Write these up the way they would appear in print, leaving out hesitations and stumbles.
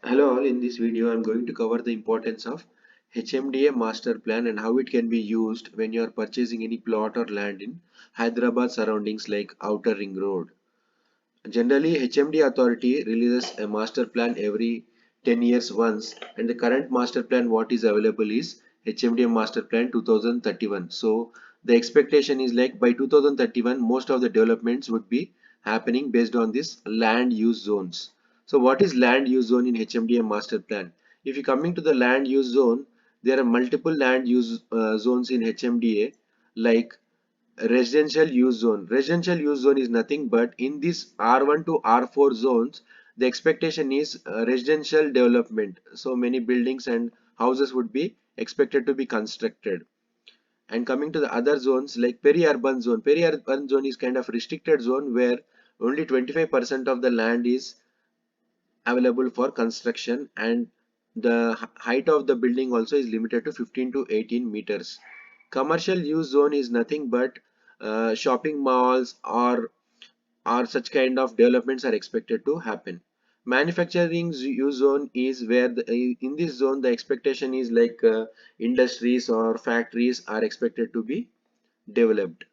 Hello all, in this video I am going to cover the importance of HMDA master plan and how it can be used when you are purchasing any plot or land in Hyderabad surroundings like Outer Ring Road. Generally, HMD authority releases a master plan every 10 years once, and the current master plan what is available is HMD master plan 2031. So the expectation is like by 2031 most of the developments would be happening based on this land use zones. So what is land use zone in HMDA master plan? If you coming to the land use zone, there are multiple land use zones in HMDA like residential use zone. Residential use zone is nothing but in this R1 to R4 zones, the expectation is residential development. So many buildings and houses would be expected to be constructed. And coming to the other zones like peri-urban zone. Peri-urban zone is kind of restricted zone where only 25% of the land is available for construction, and the height of the building also is limited to 15 to 18 meters. Commercial use zone is nothing but shopping malls or such kind of developments are expected to happen. Manufacturing use zone is where in this zone the expectation is like industries or factories are expected to be developed.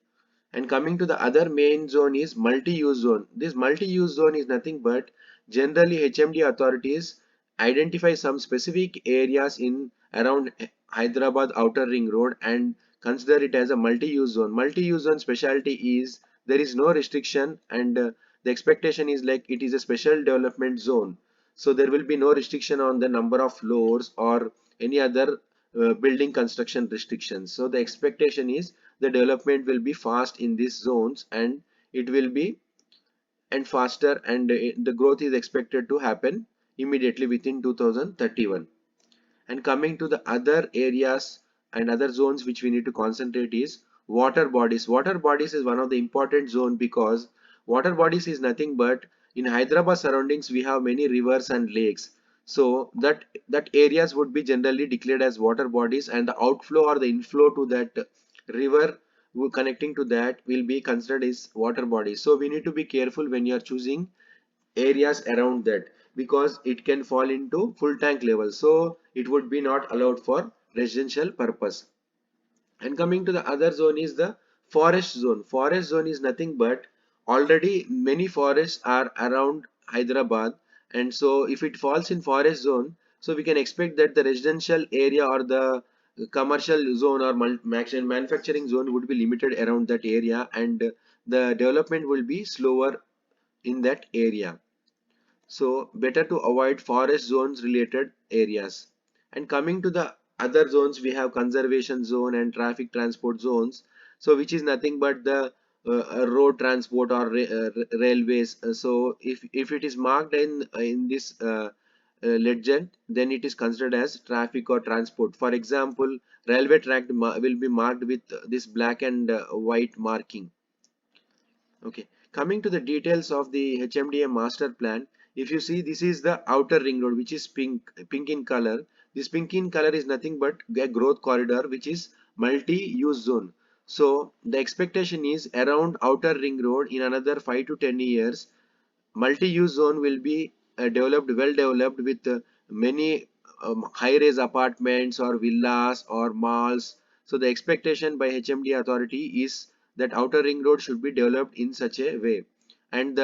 And coming to the other main zone is multi-use zone. This multi-use zone is nothing but generally HMD authorities identify some specific areas in around Hyderabad Outer Ring Road and consider it as a multi-use zone. Multi-use zone specialty is there is no restriction, and the expectation is like it is a special development zone. So there will be no restriction on the number of floors or any other building construction restrictions. So the expectation is the development will be fast in these zones, and it will be and faster, and the growth is expected to happen immediately within 2031. And coming to the other areas and other zones which we need to concentrate is water bodies. Water bodies is one of the important zone because water bodies is nothing but in Hyderabad surroundings we have many rivers and lakes. So that areas would be generally declared as water bodies, and the outflow or the inflow to that river connecting to that will be considered as water bodies. So we need to be careful when you are choosing areas around that because it can fall into full tank level, so it would be not allowed for residential purpose. And coming to the other zone is the forest zone. Forest zone is nothing but already many forests are around Hyderabad, and so if it falls in forest zone, so we can expect that the residential area or the commercial zone or manufacturing zone would be limited around that area, and the development will be slower in that area. So better to avoid forest zones related areas. And coming to the other zones, we have conservation zone and traffic transport zones. So which is nothing but the road transport or railways. So if it is marked in this legend, then it is considered as traffic or transport. For example, railway track will be marked with this black and white marking. Okay, coming to the details of the HMDA master plan, if you see this is the outer ring road which is pink in color. This pink in color is nothing but a growth corridor which is multi-use zone. So the expectation is around outer ring road in another 5 to 10 years, multi-use zone will be well developed with many high-rise apartments or villas or malls. So the expectation by HMD authority is that outer ring road should be developed in such a way, and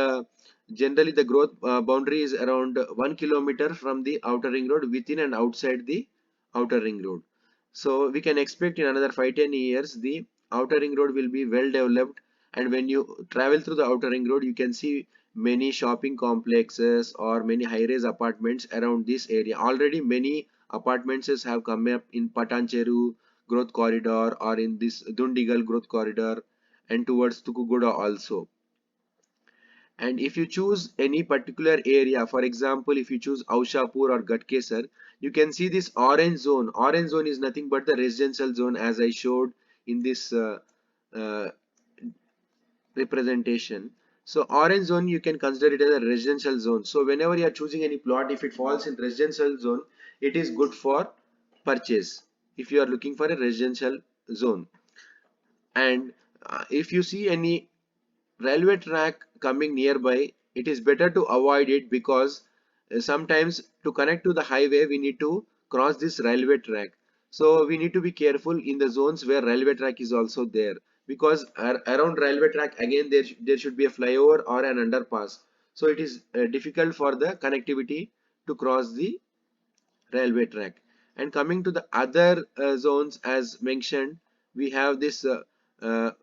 generally the growth boundary is around 1 kilometer from the outer ring road within and outside the outer ring road. So we can expect in another 5-10 years the outer ring road will be well developed, and when you travel through the outer ring road you can see many shopping complexes or many high-rise apartments around this area. Already many apartments have come up in Patancheru growth corridor or in this Dundigal growth corridor and towards Tukugoda also. And if you choose any particular area, for example, if you choose Aushapur or Gatkesar, you can see this orange zone. Orange zone is nothing but the residential zone as I showed in this uh, representation. So orange zone you can consider it as a residential zone. So whenever you are choosing any plot, if it falls in residential zone, it is good for purchase if you are looking for a residential zone. And if you see any railway track coming nearby, it is better to avoid it because sometimes to connect to the highway we need to cross this railway track. So we need to be careful in the zones where railway track is also there, because around railway track again there should be a flyover or an underpass. So it is difficult for the connectivity to cross the railway track. And coming to the other zones, as mentioned, we have this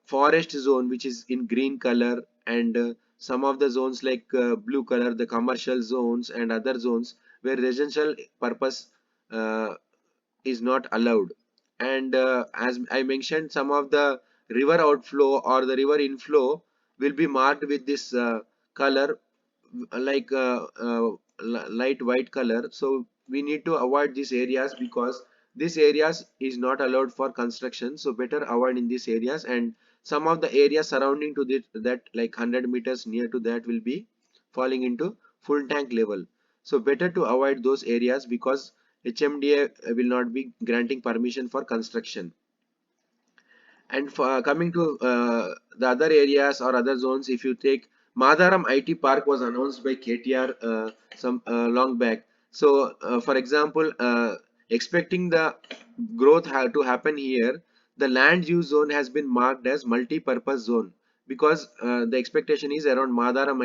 forest zone which is in green color, and some of the zones like blue color, the commercial zones and other zones where residential purpose uh, is not allowed. And as I mentioned, some of the river outflow or the river inflow will be marked with this color, like light white color. So we need to avoid these areas, because these areas is not allowed for construction, so better avoid in these areas. And some of the areas surrounding to that like 100 meters near to that will be falling into full tank level, so better to avoid those areas, because HMDA will not be granting permission for construction. And for, coming to the other areas or other zones, if you take Madharam IT Park was announced by KTR some long back. So, for example, expecting the growth to happen here, the land use zone has been marked as multi-purpose zone, because the expectation is around Madharam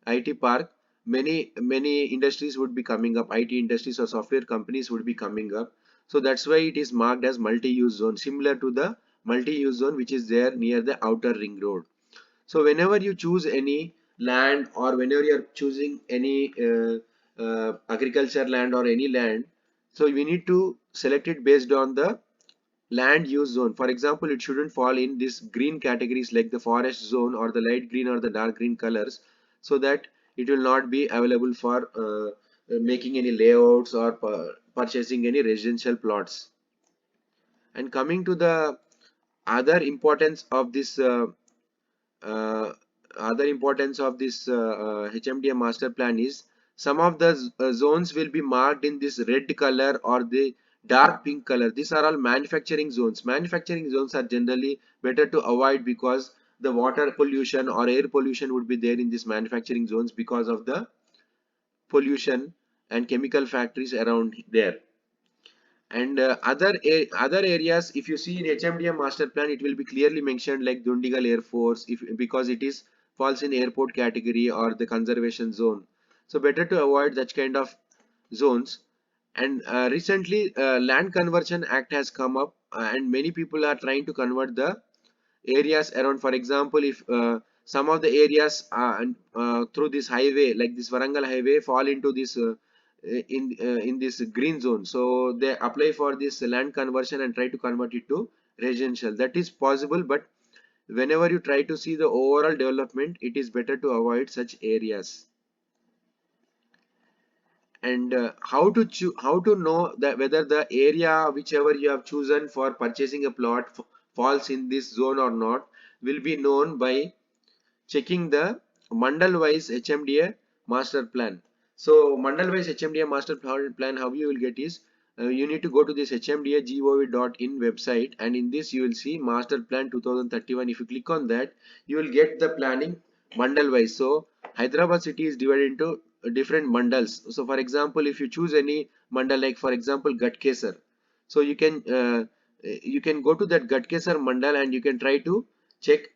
IT Park. Many industries would be coming up, IT industries or software companies would be coming up. So that's why it is marked as multi-use zone, similar to the multi-use zone which is there near the outer ring road. So whenever you choose any land, or whenever you are choosing any agriculture land or any land, so we need to select it based on the land use zone. For example, it shouldn't fall in this green categories like the forest zone or the light green or the dark green colors, so that it will not be available for making any layouts or purchasing any residential plots. And coming to the other importance of this uh, HMDA master plan is, some of the zones will be marked in this red color or the dark pink color. These are all manufacturing zones. Manufacturing zones are generally better to avoid, because the water pollution or air pollution would be there in these manufacturing zones because of the pollution and chemical factories around there. And other areas, if you see in HMDA master plan, it will be clearly mentioned like Dundigal Air Force, if because it is falls in airport category or the conservation zone. So better to avoid that kind of zones. And recently, Land Conversion Act has come up, and many people are trying to convert the areas around. For example, if some of the areas through this highway, like this Varangal highway, fall into this in this green zone, so they apply for this land conversion and try to convert it to residential. That is possible, but whenever you try to see the overall development, it is better to avoid such areas. And how to know that whether the area whichever you have chosen for purchasing a plot falls in this zone or not, will be known by checking the mandal wise HMDA master plan. So mandal wise HMDA master plan, how you will get is, you need to go to this hmdagov.in website, and in this you will see master plan 2031. If you click on that, you will get the planning mandal wise. So Hyderabad city is divided into different mandals. So for example, if you choose any mandal, like for example Gatkesar, so you can go to that Gatkesar mandal and you can try to check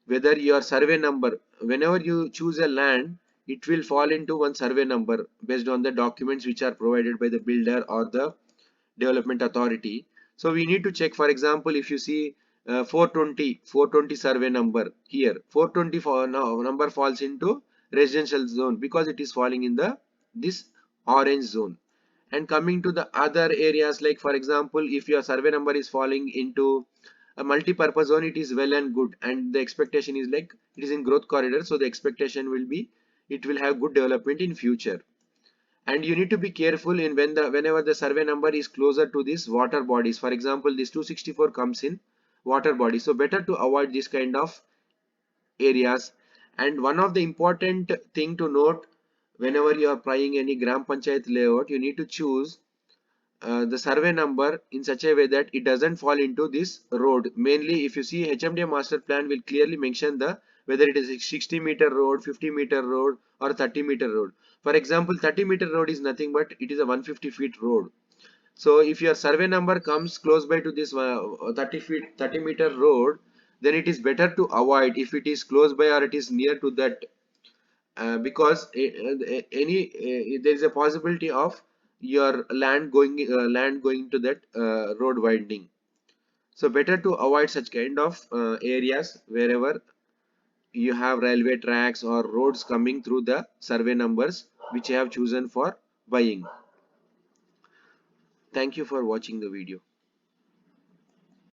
whether your survey number, whenever you choose a land, it will fall into one survey number based on the documents which are provided by the builder or the development authority. So we need to check, for example, if you see 420 survey number here, 420 number falls into residential zone, because it is falling in the this orange zone. And coming to the other areas, like for example, if your survey number is falling into a multi-purpose zone, it is well and good, and the expectation is like it is in growth corridor, so the expectation will be it will have good development in future. And you need to be careful in whenever the survey number is closer to these water bodies. For example, this 264 comes in water body, so better to avoid this kind of areas. And one of the important thing to note, whenever you are applying any gram panchayat layout, you need to choose the survey number in such a way that it doesn't fall into this road. Mainly, if you see HMDA master plan will clearly mention the whether it is a 60-meter road, 50-meter road or 30-meter road. For example, 30-meter road is nothing but it is a 150 feet road. So if your survey number comes close by to this 30-meter road, then it is better to avoid if it is close by or it is near to that, because there is a possibility of your land going to that road widening. So better to avoid such kind of areas wherever you have railway tracks or roads coming through the survey numbers which you have chosen for buying. Thank you for watching the video.